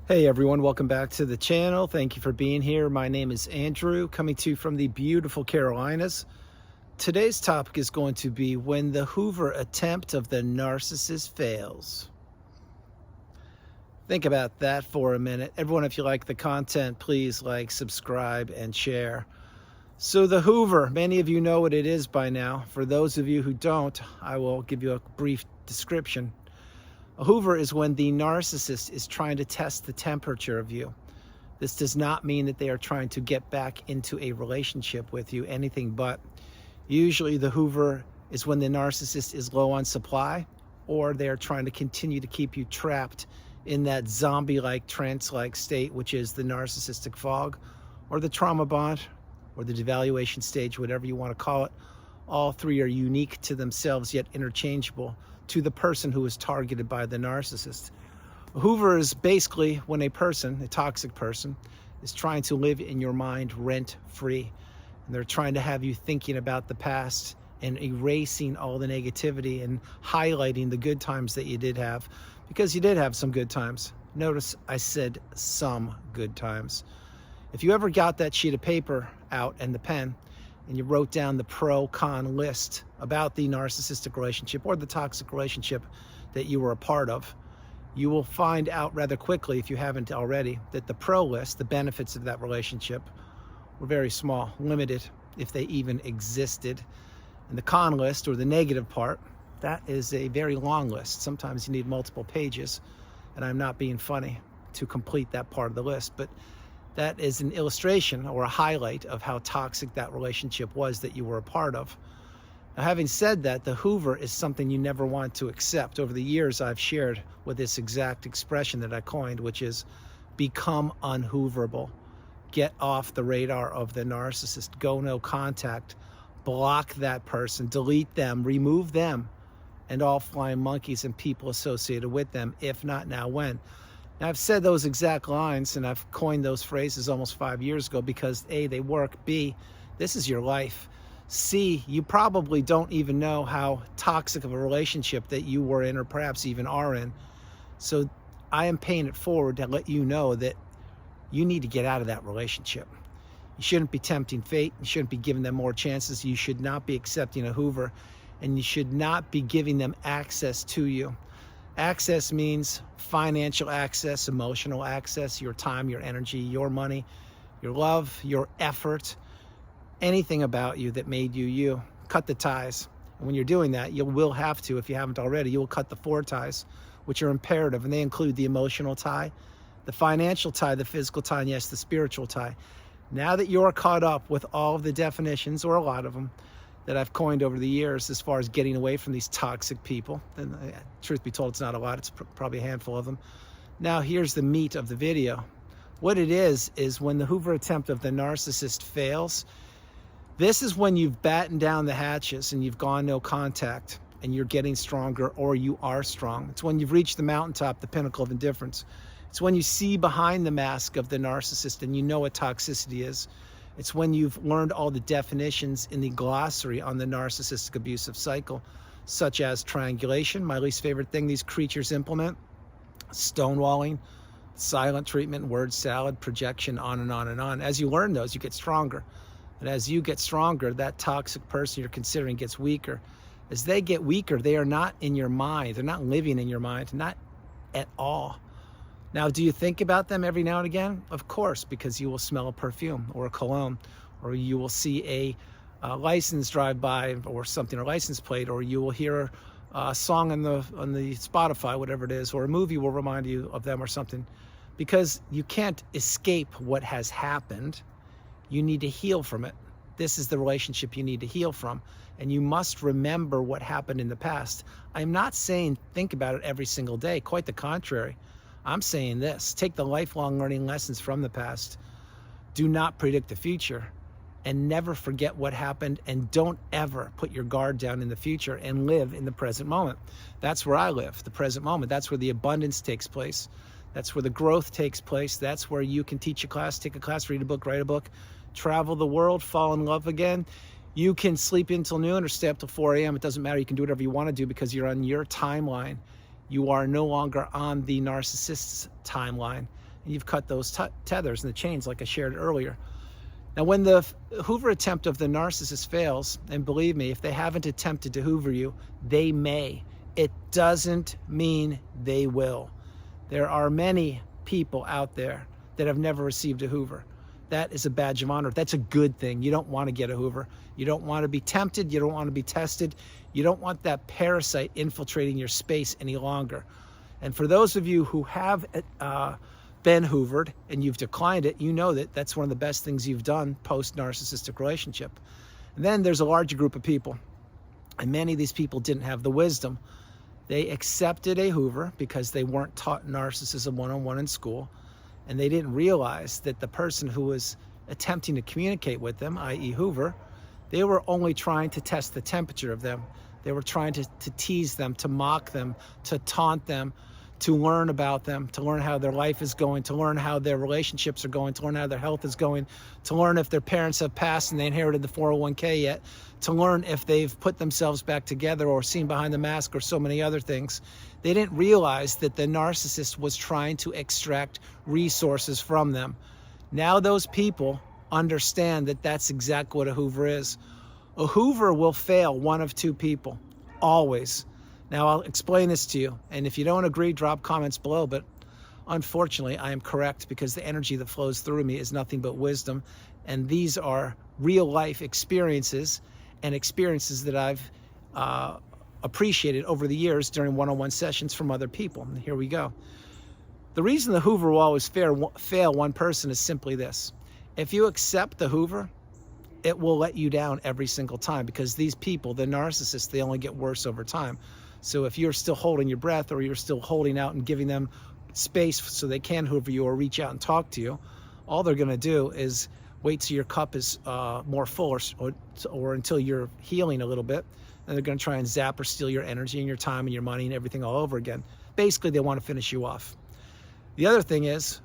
Hey everyone, welcome back to the channel. Thank you for being here. My name is Andrew, coming to you from the beautiful Carolinas. Today's topic is going to be when the Hoover attempt of the narcissist fails. Think about that for a minute. Everyone, if you like the content, please like, subscribe, and share. So the Hoover, many of you know what it is by now. For those of you who don't, I will give you a brief description. A Hoover is when the narcissist is trying to test the temperature of you. This does not mean that they are trying to get back into a relationship with you, anything but. Usually the Hoover is when the narcissist is low on supply, or they are trying to continue to keep you trapped in that zombie-like, trance-like state, which is the narcissistic fog, or the trauma bond, or the devaluation stage, whatever you want to call it. All three are unique to themselves, yet interchangeable to the person who is targeted by the narcissist. A Hoover is basically when a person, a toxic person, is trying to live in your mind rent-free. And they're trying to have you thinking about the past and erasing all the negativity and highlighting the good times that you did have, because you did have some good times. Notice I said some good times. If you ever got that sheet of paper out and the pen, and you wrote down the pro-con list about the narcissistic relationship or the toxic relationship that you were a part of, you will find out rather quickly, if you haven't already, that the pro list, the benefits of that relationship, were very small, limited, if they even existed. And the con list, or the negative part, that is a very long list. Sometimes you need multiple pages, and I'm not being funny, to complete that part of the list. But that is an illustration or a highlight of how toxic that relationship was that you were a part of. Now, having said that, the Hoover is something you never want to accept. Over the years, I've shared with this exact expression that I coined, which is become unhooverable. Get off the radar of the narcissist. Go no contact. Block that person. Delete them. Remove them. And all flying monkeys and people associated with them. If not now, when? Now, I've said those exact lines and I've coined those phrases almost 5 years ago because A, they work. B, this is your life. C, you probably don't even know how toxic of a relationship that you were in or perhaps even are in. So I am paying it forward to let you know that you need to get out of that relationship. You shouldn't be tempting fate. You shouldn't be giving them more chances. You should not be accepting a Hoover, and you should not be giving them access to you. Access means financial access, emotional access, your time, your energy, your money, your love, your effort, anything about you that made you you. Cut the ties. And when you're doing that, you will have to, if you haven't already, you will cut the 4 ties, which are imperative, and they include the emotional tie, the financial tie, the physical tie, and yes, the spiritual tie. Now that you're caught up with all of the definitions, or a lot of them, that I've coined over the years as far as getting away from these toxic people. And truth be told, it's not a lot. It's probably a handful of them. Now, here's the meat of the video. What it is when the Hoover attempt of the narcissist fails, this is when you've battened down the hatches and you've gone no contact and you're getting stronger, or you are strong. It's when you've reached the mountaintop, the pinnacle of indifference. It's when you see behind the mask of the narcissist and you know what toxicity is. It's when you've learned all the definitions in the glossary on the narcissistic abusive cycle, such as triangulation, my least favorite thing these creatures implement, stonewalling, silent treatment, word salad, projection, on and on and on. As you learn those, you get stronger. And as you get stronger, that toxic person you're considering gets weaker. As they get weaker, they are not in your mind. They're not living in your mind, not at all. Now, do you think about them every now and again? Of course, because you will smell a perfume or a cologne, or you will see a license drive by or something, or license plate, or you will hear a song on the Spotify, whatever it is, or a movie will remind you of them or something. Because you can't escape what has happened. You need to heal from it. This is the relationship you need to heal from. And you must remember what happened in the past. I'm not saying think about it every single day. Quite the contrary. I'm saying this: take the lifelong learning lessons from the past. Do not predict the future, and never forget what happened, and don't ever put your guard down in the future, and live in the present moment. That's where I live, the present moment. That's where the abundance takes place. That's where the growth takes place. That's where you can teach a class, take a class, read a book, write a book, travel the world, fall in love again. You can sleep in till noon or stay up till 4 a.m. It doesn't matter. You can do whatever you want to do because you're on your timeline. You are no longer on the narcissist's timeline. and you've cut those tethers and the chains like I shared earlier. Now, when the Hoover attempt of the narcissist fails, and believe me, if they haven't attempted to Hoover you, they may. It doesn't mean they will. There are many people out there that have never received a Hoover. That is a badge of honor. That's a good thing. You don't want to get a Hoover. You don't want to be tempted. You don't want to be tested. You don't want that parasite infiltrating your space any longer. And for those of you who have been Hoovered and you've declined it, you know that that's one of the best things you've done post-narcissistic relationship. And then there's a larger group of people, and many of these people didn't have the wisdom. They accepted a Hoover because they weren't taught narcissism one-on-one in school, and they didn't realize that the person who was attempting to communicate with them, i.e. Hoover, they were only trying to test the temperature of them. They were trying to tease them, to mock them, to taunt them, to learn about them, to learn how their life is going, to learn how their relationships are going, to learn how their health is going, to learn if their parents have passed and they inherited the 401k yet, to learn if they've put themselves back together or seen behind the mask or so many other things. They didn't realize that the narcissist was trying to extract resources from them. Now those people understand that that's exactly what a Hoover is. A Hoover will fail one of two people, always. Now I'll explain this to you, and if you don't agree, drop comments below, but unfortunately I am correct because the energy that flows through me is nothing but wisdom, and these are real life experiences and experiences that I've appreciated over the years during one-on-one sessions from other people. And here we go. The reason the Hoover will always fail one person is simply this. If you accept the Hoover, it will let you down every single time, because these people, the narcissists, they only get worse over time. So if you're still holding your breath, or you're still holding out and giving them space so they can Hoover you or reach out and talk to you, all they're going to do is wait till your cup is more full, or until you're healing a little bit, and they're going to try and zap or steal your energy and your time and your money and everything all over again. Basically, they want to finish you off. The other thing is,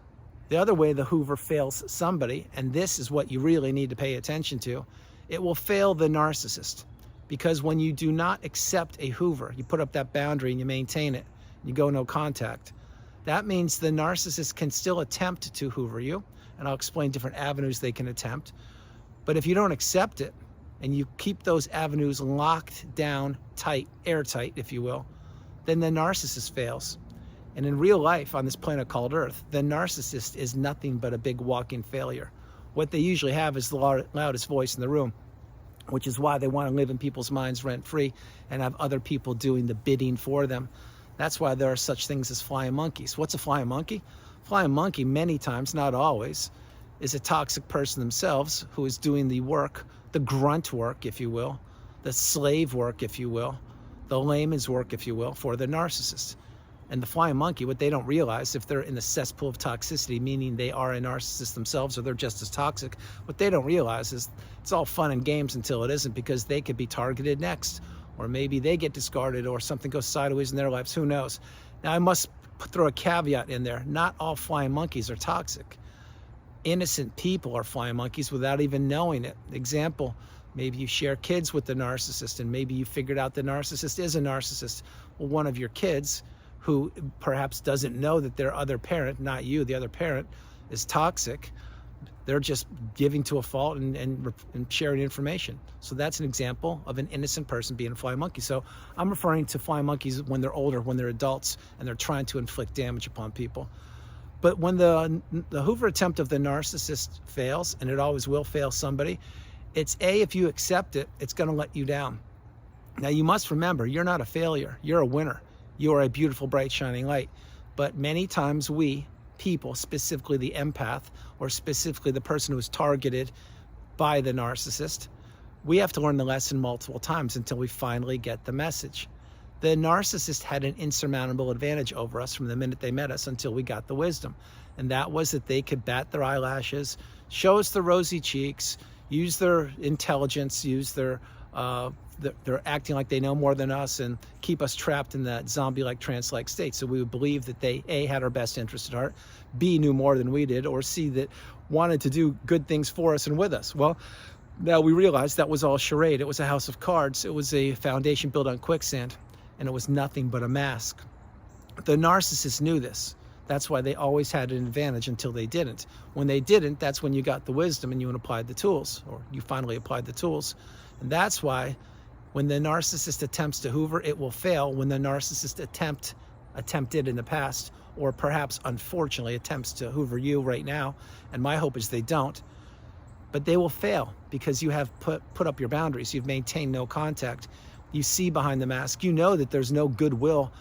the other way the Hoover fails somebody, and this is what you really need to pay attention to, it will fail the narcissist. Because when you do not accept a Hoover, you put up that boundary and you maintain it, you go no contact, that means the narcissist can still attempt to Hoover you, and I'll explain different avenues they can attempt. But if you don't accept it, and you keep those avenues locked down tight, airtight, if you will, then the narcissist fails. And in real life, on this planet called Earth, the narcissist is nothing but a big walking failure. What they usually have is the loudest voice in the room, which is why they want to live in people's minds rent-free and have other people doing the bidding for them. That's why there are such things as flying monkeys. What's a flying monkey? Flying monkey, many times, not always, is a toxic person themselves who is doing the work, the grunt work, if you will, the slave work, if you will, the layman's work, if you will, for the narcissist. And the flying monkey, what they don't realize, if they're in the cesspool of toxicity, meaning they are a narcissist themselves or they're just as toxic, what they don't realize is it's all fun and games until it isn't, because they could be targeted next. Or maybe they get discarded, or something goes sideways in their lives, who knows. Now I must throw a caveat in there. Not all flying monkeys are toxic. Innocent people are flying monkeys without even knowing it. Example, maybe you share kids with the narcissist, and maybe you figured out the narcissist is a narcissist. Well, one of your kids, who perhaps doesn't know that their other parent, not you, the other parent, is toxic, they're just giving to a fault and sharing information. So that's an example of an innocent person being a flying monkey. So I'm referring to flying monkeys when they're older, when they're adults, and they're trying to inflict damage upon people. But when the Hoover attempt of the narcissist fails, and it always will fail somebody, it's if you accept it, it's going to let you down. Now you must remember, you're not a failure, you're a winner. You are a beautiful, bright, shining light. But many times we, people, specifically the empath, or specifically the person who is targeted by the narcissist, we have to learn the lesson multiple times until we finally get the message. The narcissist had an insurmountable advantage over us from the minute they met us until we got the wisdom. And that was that they could bat their eyelashes, show us the rosy cheeks, use their intelligence, use their they're acting like they know more than us, and keep us trapped in that zombie-like, trance-like state. So we would believe that they, A, had our best interest at heart, B, knew more than we did, or C, that wanted to do good things for us and with us. Well, now we realize that was all charade. It was a house of cards. It was a foundation built on quicksand, and it was nothing but a mask. The narcissist knew this. That's why they always had an advantage until they didn't. When they didn't, that's when you got the wisdom and you applied the tools, or you finally applied the tools. And that's why when the narcissist attempts to Hoover, it will fail. When the narcissist attempted in the past, or perhaps unfortunately attempts to Hoover you right now, and my hope is they don't, but they will fail because you have put up your boundaries. You've maintained no contact. You see behind the mask. You know that there's no goodwill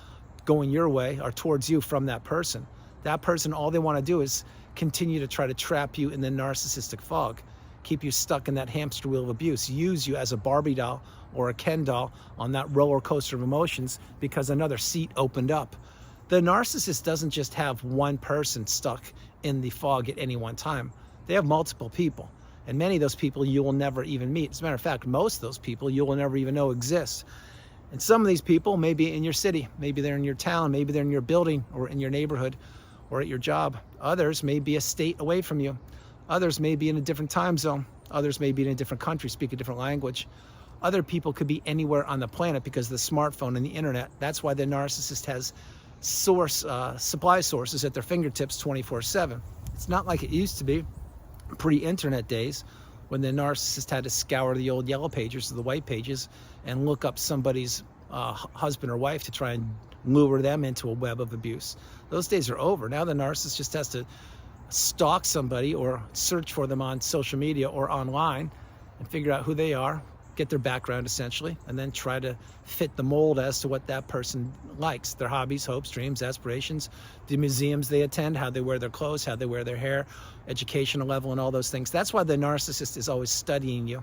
going your way or towards you from that person. That person, all they want to do is continue to try to trap you in the narcissistic fog, keep you stuck in that hamster wheel of abuse, use you as a Barbie doll or a Ken doll on that roller coaster of emotions because another seat opened up. The narcissist doesn't just have one person stuck in the fog at any one time. They have multiple people, and many of those people you will never even meet. As a matter of fact, most of those people you will never even know exist. And some of these people may be in your city, maybe they're in your town, maybe they're in your building or in your neighborhood or at your job. Others may be a state away from you. Others may be in a different time zone. Others may be in a different country, speak a different language. Other people could be anywhere on the planet because of the smartphone and the internet. That's why the narcissist has supply sources at their fingertips 24/7. It's not like it used to be pre-internet days when the narcissist had to scour the old yellow pages or the white pages and look up somebody's husband or wife to try and lure them into a web of abuse. Those days are over. Now the narcissist just has to stalk somebody or search for them on social media or online and figure out who they are, get their background essentially, and then try to fit the mold as to what that person likes, their hobbies, hopes, dreams, aspirations, the museums they attend, how they wear their clothes, how they wear their hair, educational level, and all those things. That's why the narcissist is always studying you.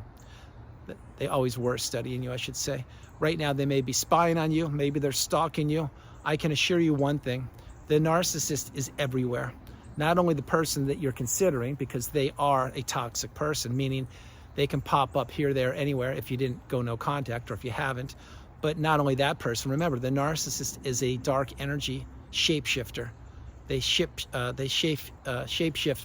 They always were studying you, I should say. Right now they may be spying on you, maybe they're stalking you. I can assure you one thing, the narcissist is everywhere. Not only the person that you're considering, because they are a toxic person, meaning they can pop up here, there, anywhere if you didn't go no contact or if you haven't. But not only that person, remember, the narcissist is a dark energy shapeshifter. They shape-shift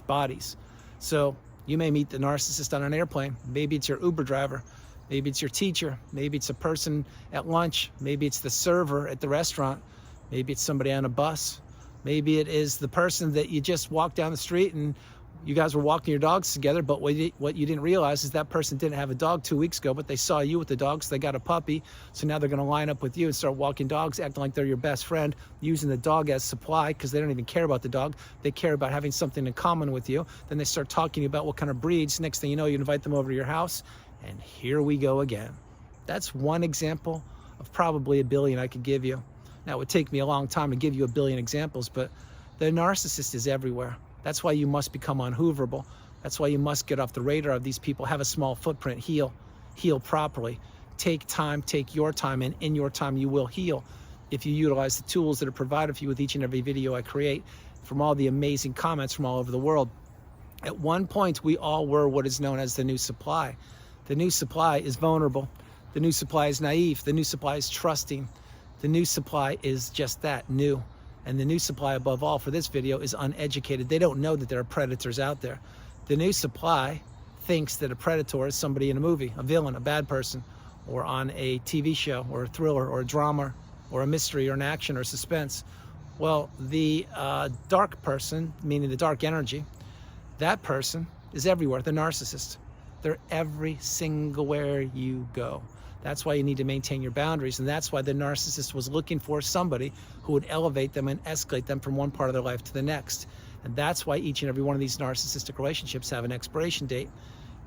bodies. So you may meet the narcissist on an airplane. Maybe it's your Uber driver. Maybe it's your teacher. Maybe it's a person at lunch. Maybe it's the server at the restaurant. Maybe it's somebody on a bus. Maybe it is the person that you just walked down the street and you guys were walking your dogs together, but what you didn't realize is that person didn't have a dog 2 weeks ago, but they saw you with the dog, so they got a puppy. So now they're going to line up with you and start walking dogs, acting like they're your best friend, using the dog as supply because they don't even care about the dog. They care about having something in common with you. Then they start talking to you about what kind of breeds. Next thing you know, you invite them over to your house, and here we go again. That's one example of probably a billion I could give you. Now, it would take me a long time to give you a billion examples, but the narcissist is everywhere. That's why you must become unhooverable. That's why you must get off the radar of these people, have a small footprint, heal properly. Take time, take your time, and in your time you will heal if you utilize the tools that are provided for you with each and every video I create from all the amazing comments from all over the world. At one point, we all were what is known as the new supply. The new supply is vulnerable. The new supply is naive. The new supply is trusting. The new supply is just that, new. And the new supply, above all, for this video is uneducated. They don't know that there are predators out there. The new supply thinks that a predator is somebody in a movie, a villain, a bad person, or on a TV show, or a thriller, or a drama, or a mystery, or an action, or suspense. Well, the dark person, meaning the dark energy, that person is everywhere, the narcissist. They're every single where you go. That's why you need to maintain your boundaries, and that's why the narcissist was looking for somebody who would elevate them and escalate them from one part of their life to the next. And that's why each and every one of these narcissistic relationships have an expiration date.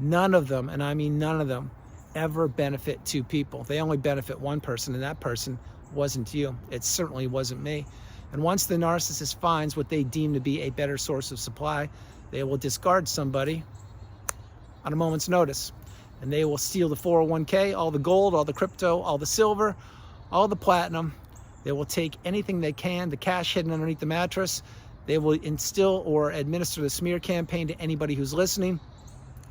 None of them, and I mean none of them, ever benefit two people. They only benefit one person, and that person wasn't you. It certainly wasn't me. And once the narcissist finds what they deem to be a better source of supply, they will discard somebody on a moment's notice. And they will steal the 401k, all the gold, all the crypto, all the silver, all the platinum. They will take anything they can, the cash hidden underneath the mattress. They will instill or administer the smear campaign to anybody who's listening.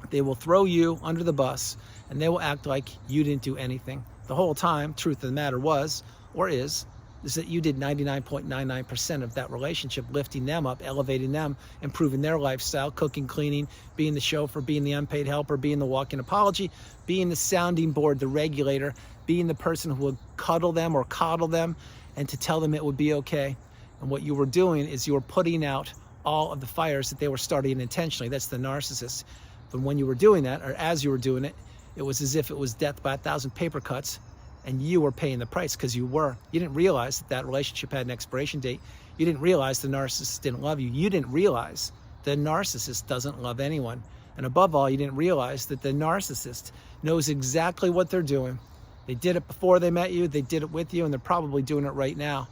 They will throw you under the bus, and they will act like you didn't do anything. The whole time, truth of the matter was, or is that you did 99.99% of that relationship, lifting them up, elevating them, improving their lifestyle, cooking, cleaning, being the chauffeur, being the unpaid helper, being the walking apology, being the sounding board, the regulator, being the person who would cuddle them or coddle them and to tell them it would be okay. And And what you were doing is you were putting out all of the fires that they were starting intentionally. That's the narcissist. But when you were doing that, or as you were doing it, it was as if it was death by 1,000 paper cuts, and you were paying the price because you were. You didn't realize that that relationship had an expiration date. You didn't realize the narcissist didn't love you. You didn't realize the narcissist doesn't love anyone. And above all, you didn't realize that the narcissist knows exactly what they're doing. They did it before they met you, they did it with you, and they're probably doing it right now.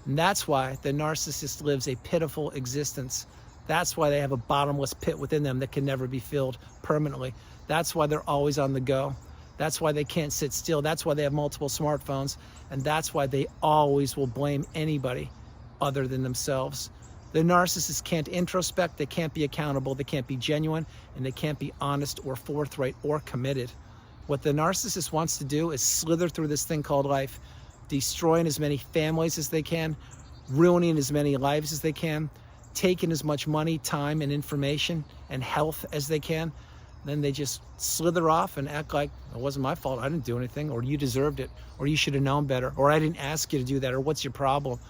And that's why the narcissist lives a pitiful existence. That's why they have a bottomless pit within them that can never be filled permanently. That's why they're always on the go. That's why they can't sit still. That's why they have multiple smartphones. And that's why they always will blame anybody other than themselves. The narcissist can't introspect, they can't be accountable, they can't be genuine, and they can't be honest or forthright or committed. What the narcissist wants to do is slither through this thing called life, destroying as many families as they can, ruining as many lives as they can, taking as much money, time, and information and health as they can. Then they just slither off and act like it wasn't my fault, I didn't do anything, or you deserved it, or you should have known better, or I didn't ask you to do that, or what's your problem?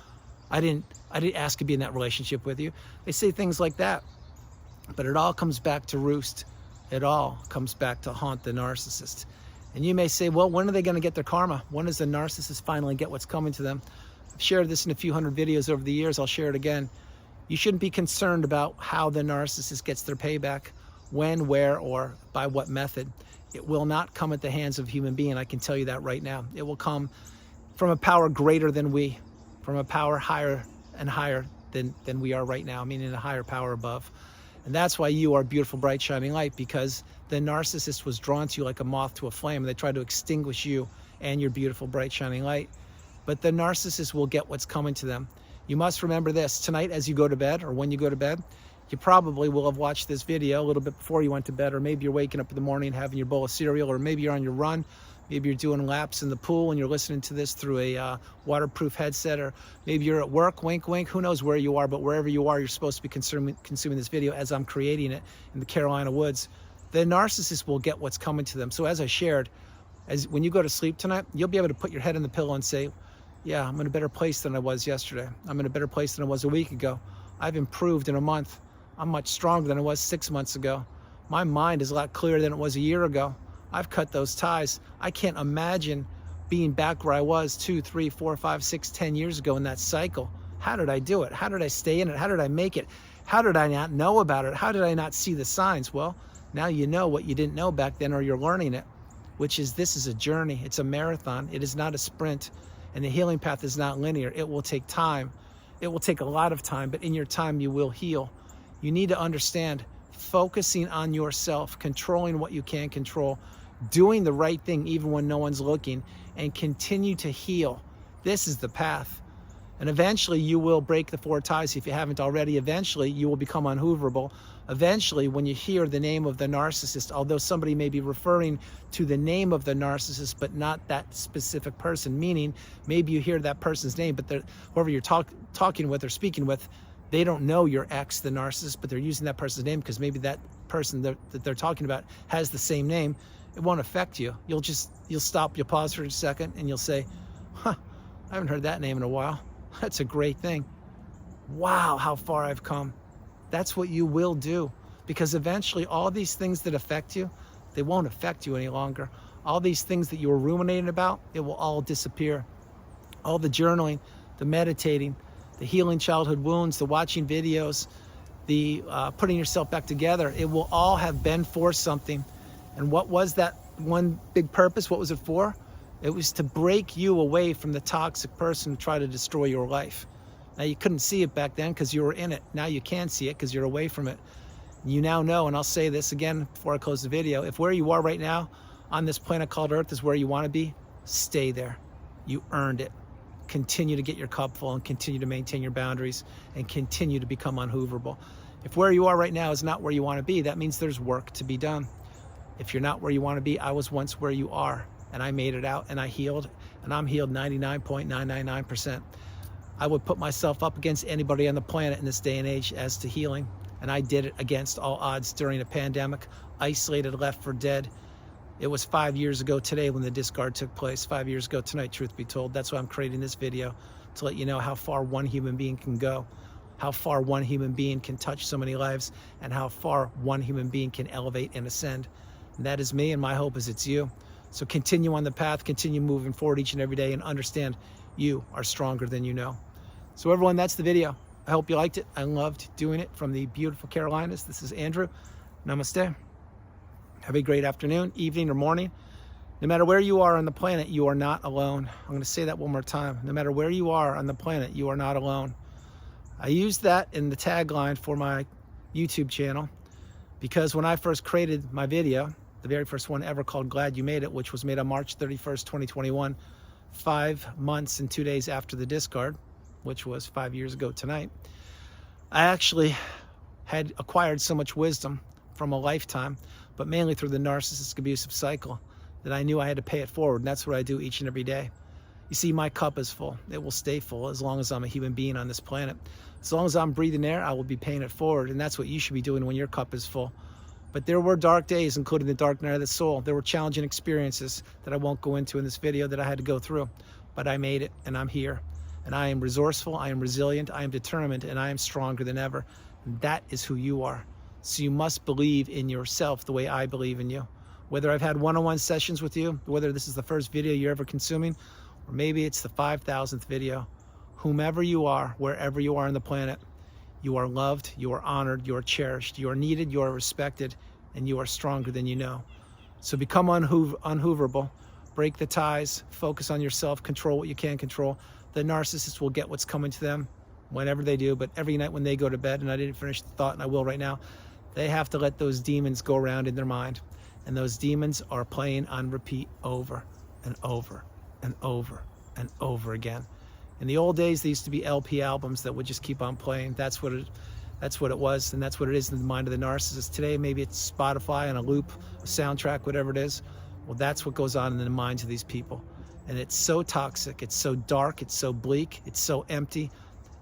I didn't ask to be in that relationship with you. They say things like that. But it all comes back to roost. It all comes back to haunt the narcissist. And you may say, well, when are they going to get their karma? When does the narcissist finally get what's coming to them? I've shared this in a few hundred videos over the years. I'll share it again. You shouldn't be concerned about how the narcissist gets their payback, when, where, or by what method. It will not come at the hands of a human being. I can tell you that right now. It will come from a power greater than we, from a power higher and higher than we are right now, meaning a higher power above. And that's why you are a beautiful, bright, shining light, because the narcissist was drawn to you like a moth to a flame. They tried to extinguish you and your beautiful, bright, shining light. But the narcissist will get what's coming to them. You must remember this. Tonight, as you go to bed, or when you go to bed, you probably will have watched this video a little bit before you went to bed, or maybe you're waking up in the morning having your bowl of cereal, or maybe you're on your run. Maybe you're doing laps in the pool and you're listening to this through a waterproof headset, or maybe you're at work, wink, wink, who knows where you are, but wherever you are, you're supposed to be consuming this video as I'm creating it in the Carolina woods. The narcissist will get what's coming to them. So as I shared, when you go to sleep tonight, you'll be able to put your head in the pillow and say, yeah, I'm in a better place than I was yesterday. I'm in a better place than I was a week ago. I've improved in a month. I'm much stronger than I was 6 months ago. My mind is a lot clearer than it was a year ago. I've cut those ties. I can't imagine being back where I was 2, 3, 4, 5, 6, 10 years ago in that cycle. How did I do it? How did I stay in it? How did I make it? How did I not know about it? How did I not see the signs? Well, now you know what you didn't know back then, or you're learning it, which is this is a journey. It's a marathon. It is not a sprint. And the healing path is not linear. It will take time. It will take a lot of time, but in your time you will heal. You need to understand, focusing on yourself, controlling what you can control, doing the right thing even when no one's looking, and continue to heal. This is the path. And eventually you will break the 4 ties if you haven't already. Eventually you will become unhooverable. Eventually, when you hear the name of the narcissist, although somebody may be referring to the name of the narcissist, but not that specific person, meaning maybe you hear that person's name, but whoever you're talking with or speaking with, they don't know your ex, the narcissist, but they're using that person's name because maybe that person that they're talking about has the same name. It won't affect you. You'll stop, you'll pause for a second, and you'll say, I haven't heard that name in a while. That's a great thing. Wow, how far I've come. That's what you will do, because eventually all these things that affect you, they won't affect you any longer. All these things that you were ruminating about, it will all disappear. All the journaling, the meditating, the healing childhood wounds, the watching videos, the putting yourself back together, it will all have been for something. And what was that one big purpose? What was it for? It was to break you away from the toxic person who tried to destroy your life. Now, you couldn't see it back then because you were in it. Now you can see it because you're away from it. You now know, and I'll say this again before I close the video, if where you are right now on this planet called Earth is where you want to be, stay there. You earned it. Continue to get your cup full and continue to maintain your boundaries and continue to become unhooverable. If where you are right now is not where you want to be, that means there's work to be done. If you're not where you want to be, I was once where you are, and I made it out, and I healed, and I'm healed 99.999%. I would put myself up against anybody on the planet in this day and age as to healing, and I did it against all odds during a pandemic, isolated, left for dead. It was 5 years ago today when the discard took place, 5 years ago tonight, truth be told. That's why I'm creating this video, to let you know how far one human being can go, how far one human being can touch so many lives, and how far one human being can elevate and ascend. And that is me, and my hope is it's you. So continue on the path, continue moving forward each and every day, and understand you are stronger than you know. So everyone, that's the video. I hope you liked it. I loved doing it from the beautiful Carolinas. This is Andrew. Namaste. Have a great afternoon, evening, or morning. No matter where you are on the planet, you are not alone. I'm going to say that one more time. No matter where you are on the planet, you are not alone. I used that in the tagline for my YouTube channel because when I first created my video, the very first one ever called Glad You Made It, which was made on March 31st, 2021, 5 months and 2 days after the discard, which was 5 years ago tonight, I actually had acquired so much wisdom from a lifetime, but mainly through the narcissistic abusive cycle, that I knew I had to pay it forward, and that's what I do each and every day. You see, my cup is full. It will stay full as long as I'm a human being on this planet. As long as I'm breathing air, I will be paying it forward, and that's what you should be doing when your cup is full. But there were dark days, including the dark night of the soul. There were challenging experiences that I won't go into in this video that I had to go through, but I made it, and I'm here. And I am resourceful, I am resilient, I am determined, and I am stronger than ever. And that is who you are. So you must believe in yourself the way I believe in you. Whether I've had one-on-one sessions with you, whether this is the first video you're ever consuming, or maybe it's the 5,000th video, whomever you are, wherever you are on the planet, you are loved, you are honored, you are cherished, you are needed, you are respected, and you are stronger than you know. So become unhooverable, break the ties, focus on yourself, control what you can control. The narcissist will get what's coming to them whenever they do, but every night when they go to bed, and I didn't finish the thought and I will right now, they have to let those demons go around in their mind. And those demons are playing on repeat over and over and over and over again. In the old days, there used to be LP albums that would just keep on playing. That's what it was, and that's what it is in the mind of the narcissist. Today, maybe it's Spotify on a loop, a soundtrack, whatever it is. Well, that's what goes on in the minds of these people. And it's so toxic, it's so dark, it's so bleak, it's so empty.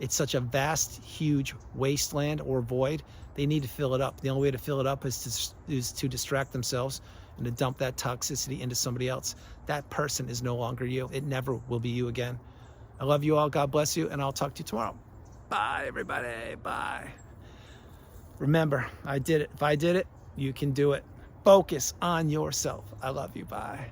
It's such a vast, huge wasteland or void. They need to fill it up. The only way to fill it up is to distract themselves and to dump that toxicity into somebody else. That person is no longer you. It never will be you again. I love you all. God bless you, and I'll talk to you tomorrow. Bye, everybody. Bye. Remember, I did it. If I did it, you can do it. Focus on yourself. I love you. Bye.